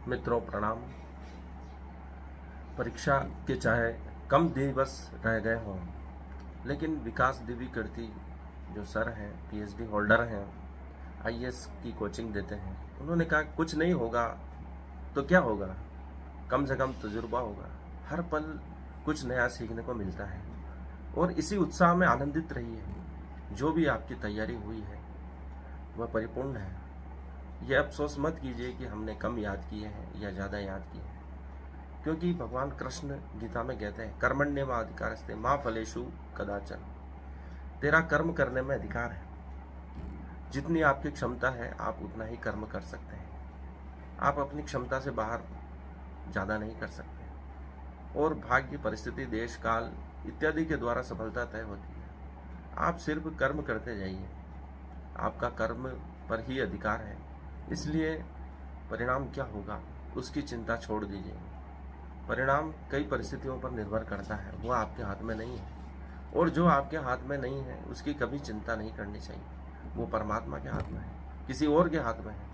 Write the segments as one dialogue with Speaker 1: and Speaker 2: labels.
Speaker 1: मित्रों प्रणाम। परीक्षा के चाहे कम दिवस रह गए हों, लेकिन विकास दिव्यकीर्ति जो सर हैं, पीएचडी होल्डर हैं, आईएएस की कोचिंग देते हैं, उन्होंने कहा कुछ नहीं होगा तो क्या होगा, कम से कम तजुर्बा होगा। हर पल कुछ नया सीखने को मिलता है और इसी उत्साह में आनंदित रहिए। जो भी आपकी तैयारी हुई है वह परिपूर्ण है। यह अफसोस मत कीजिए कि हमने कम याद किए हैं या ज़्यादा याद किए हैं, क्योंकि भगवान कृष्ण गीता में कहते हैं कर्मण्येवाधिकारस्ते मा फलेषु कदाचन। तेरा कर्म करने में अधिकार है। जितनी आपकी क्षमता है आप उतना ही कर्म कर सकते हैं। आप अपनी क्षमता से बाहर ज़्यादा नहीं कर सकते और भाग्य, परिस्थिति, देश, काल इत्यादि के द्वारा सफलता तय होती है। आप सिर्फ कर्म करते जाइए। आपका कर्म पर ही अधिकार है, इसलिए परिणाम क्या होगा उसकी चिंता छोड़ दीजिए। परिणाम कई परिस्थितियों पर निर्भर करता है, वो आपके हाथ में नहीं है, और जो आपके हाथ में नहीं है उसकी कभी चिंता नहीं करनी चाहिए। वो परमात्मा के हाथ में है, किसी और के हाथ में है।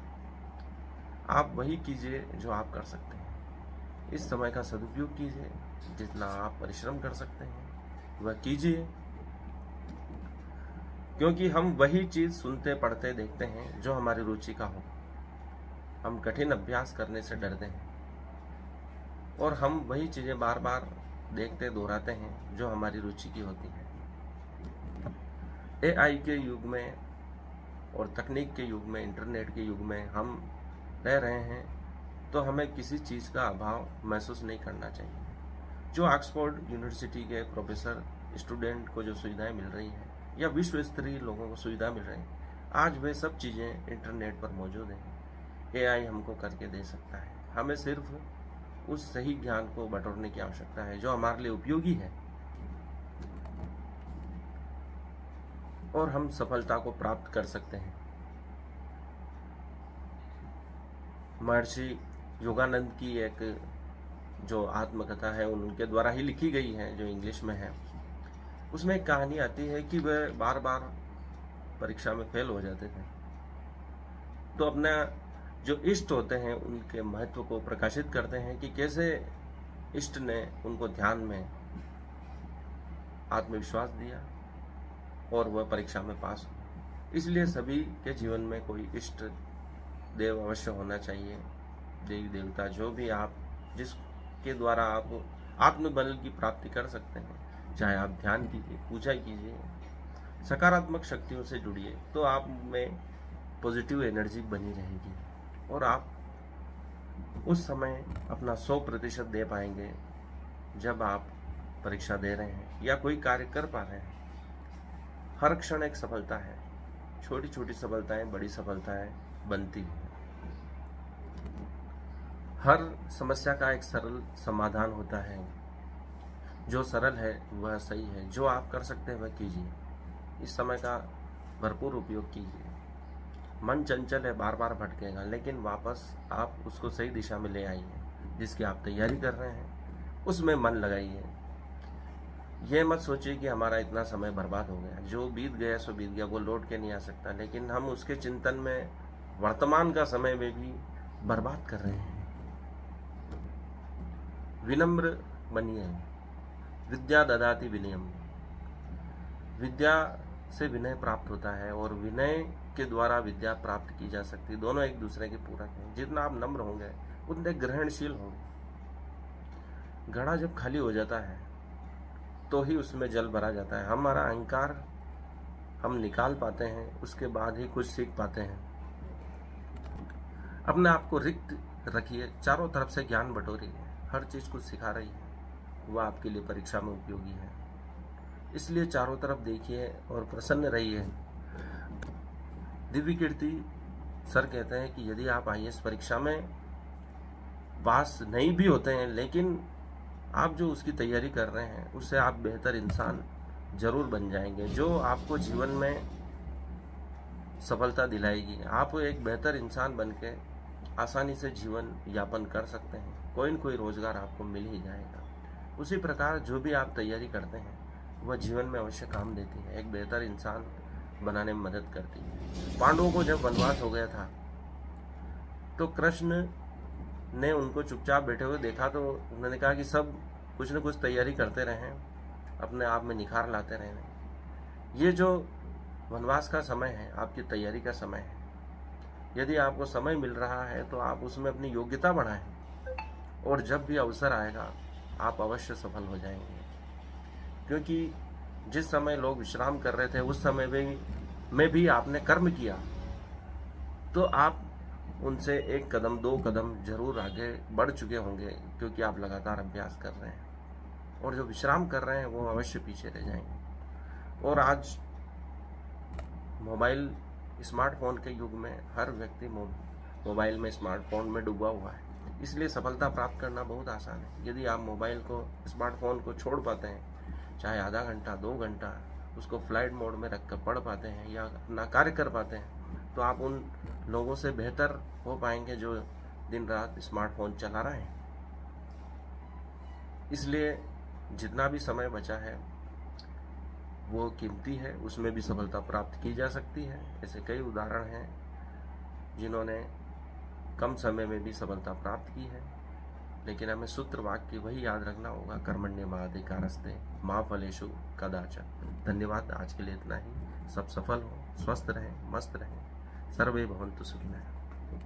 Speaker 1: आप वही कीजिए जो आप कर सकते हैं। इस समय का सदुपयोग कीजिए। जितना आप परिश्रम कर सकते हैं वह कीजिए, क्योंकि हम वही चीज़ सुनते, पढ़ते, देखते हैं जो हमारी रुचि का हो। हम कठिन अभ्यास करने से डरते हैं और हम वही चीज़ें बार बार देखते, दोहराते हैं जो हमारी रुचि की होती है। एआई के युग में और तकनीक के युग में, इंटरनेट के युग में हम रह रहे हैं, तो हमें किसी चीज़ का अभाव महसूस नहीं करना चाहिए। जो ऑक्सफोर्ड यूनिवर्सिटी के प्रोफेसर स्टूडेंट को जो सुविधाएं मिल रही हैं या विश्व स्तरीय लोगों को सुविधा मिल रही हैं, आज वे सब चीज़ें इंटरनेट पर मौजूद हैं। एआई हमको करके दे सकता है। हमें सिर्फ उस सही ज्ञान को बटोरने की आवश्यकता है जो हमारे लिए उपयोगी है, और हम सफलता को प्राप्त कर सकते हैं। महर्षि योगानंद की एक जो आत्मकथा है उनके द्वारा ही लिखी गई है, जो इंग्लिश में है, उसमें एक कहानी आती है कि वह बार बार परीक्षा में फेल हो जाते थे, तो अपना जो इष्ट होते हैं उनके महत्व को प्रकाशित करते हैं कि कैसे इष्ट ने उनको ध्यान में आत्मविश्वास दिया और वह परीक्षा में पास हो। इसलिए सभी के जीवन में कोई इष्ट देव अवश्य होना चाहिए। देवी देवता जो भी आप, जिसके द्वारा आप आत्मबल की प्राप्ति कर सकते हैं, चाहे आप ध्यान कीजिए, पूजा कीजिए, सकारात्मक शक्तियों से जुड़िए, तो आप में पॉजिटिव एनर्जी बनी रहेगी और आप उस समय अपना 100% दे पाएंगे जब आप परीक्षा दे रहे हैं या कोई कार्य कर पा रहे हैं। हर क्षण एक सफलता है। छोटी छोटी सफलताएं बड़ी सफलताएं बनती हैं। हर समस्या का एक सरल समाधान होता है। जो सरल है वह सही है। जो आप कर सकते हैं वह कीजिए। इस समय का भरपूर उपयोग कीजिए। मन चंचल है, बार बार भटकेगा, लेकिन वापस आप उसको सही दिशा में ले आइए। जिसकी आप तैयारी कर रहे हैं उसमें मन लगाइए। यह मत सोचिए कि हमारा इतना समय बर्बाद हो गया। जो बीत गया सो बीत गया, वो लौट के नहीं आ सकता, लेकिन हम उसके चिंतन में वर्तमान का समय में भी बर्बाद कर रहे हैं। विनम्र बनिए। विद्या ददाति विनयम। विद्या से विनय प्राप्त होता है और विनय के द्वारा विद्या प्राप्त की जा सकती है। दोनों एक दूसरे के पूरक हैं। जितना आप नम्र होंगे उतने ग्रहणशील होंगे। घड़ा जब खाली हो जाता है तो ही उसमें जल भरा जाता है। हमारा अहंकार हम निकाल पाते हैं, उसके बाद ही कुछ सीख पाते हैं। अपने आप को रिक्त रखिए। चारों तरफ से ज्ञान बटोरिए। हर चीज कुछ सिखा रही है, वह आपके लिए परीक्षा में उपयोगी है। इसलिए चारों तरफ देखिए और प्रसन्न रहिए। दिव्यकीर्ति सर कहते हैं कि यदि आप आईएएस परीक्षा में पास नहीं भी होते हैं, लेकिन आप जो उसकी तैयारी कर रहे हैं उससे आप बेहतर इंसान जरूर बन जाएंगे, जो आपको जीवन में सफलता दिलाएगी। आप एक बेहतर इंसान बन के आसानी से जीवन यापन कर सकते हैं। कोई न कोई रोजगार आपको मिल ही जाएगा। उसी प्रकार जो भी आप तैयारी करते हैं वह जीवन में अवश्य काम देती है, एक बेहतर इंसान बनाने में मदद करती है। पांडवों को जब वनवास हो गया था तो कृष्ण ने उनको चुपचाप बैठे हुए देखा तो उन्होंने कहा कि सब कुछ न कुछ तैयारी करते रहें, अपने आप में निखार लाते रहें। ये जो वनवास का समय है आपकी तैयारी का समय है। यदि आपको समय मिल रहा है तो आप उसमें अपनी योग्यता बढ़ाएं, और जब भी अवसर आएगा आप अवश्य सफल हो जाएंगे। क्योंकि जिस समय लोग विश्राम कर रहे थे उस समय में भी आपने कर्म किया, तो आप उनसे एक कदम दो कदम जरूर आगे बढ़ चुके होंगे, क्योंकि आप लगातार अभ्यास कर रहे हैं। और जो विश्राम कर रहे हैं वो अवश्य पीछे रह जाएंगे। और आज मोबाइल स्मार्टफोन के युग में हर व्यक्ति मोबाइल में स्मार्टफोन में डूबा हुआ है, इसलिए सफलता प्राप्त करना बहुत आसान है। यदि आप मोबाइल को स्मार्टफोन को छोड़ पाते हैं, चाहे आधा घंटा 2 घंटा उसको फ्लाइट मोड में रख कर पढ़ पाते हैं या अपना कार्य कर पाते हैं, तो आप उन लोगों से बेहतर हो पाएंगे जो दिन रात स्मार्टफोन चला रहे हैं। इसलिए जितना भी समय बचा है वो कीमती है, उसमें भी सफलता प्राप्त की जा सकती है। ऐसे कई उदाहरण हैं जिन्होंने कम समय में भी सफलता प्राप्त की है। लेकिन हमें सूत्र वाक्य वही याद रखना होगा, कर्मण्येवाधिकारस्ते मा फलेषु कदाचन। धन्यवाद, आज के लिए इतना ही। सब सफल हो, स्वस्थ रहें, मस्त रहें, सर्वे भवन्तु सुखिनः।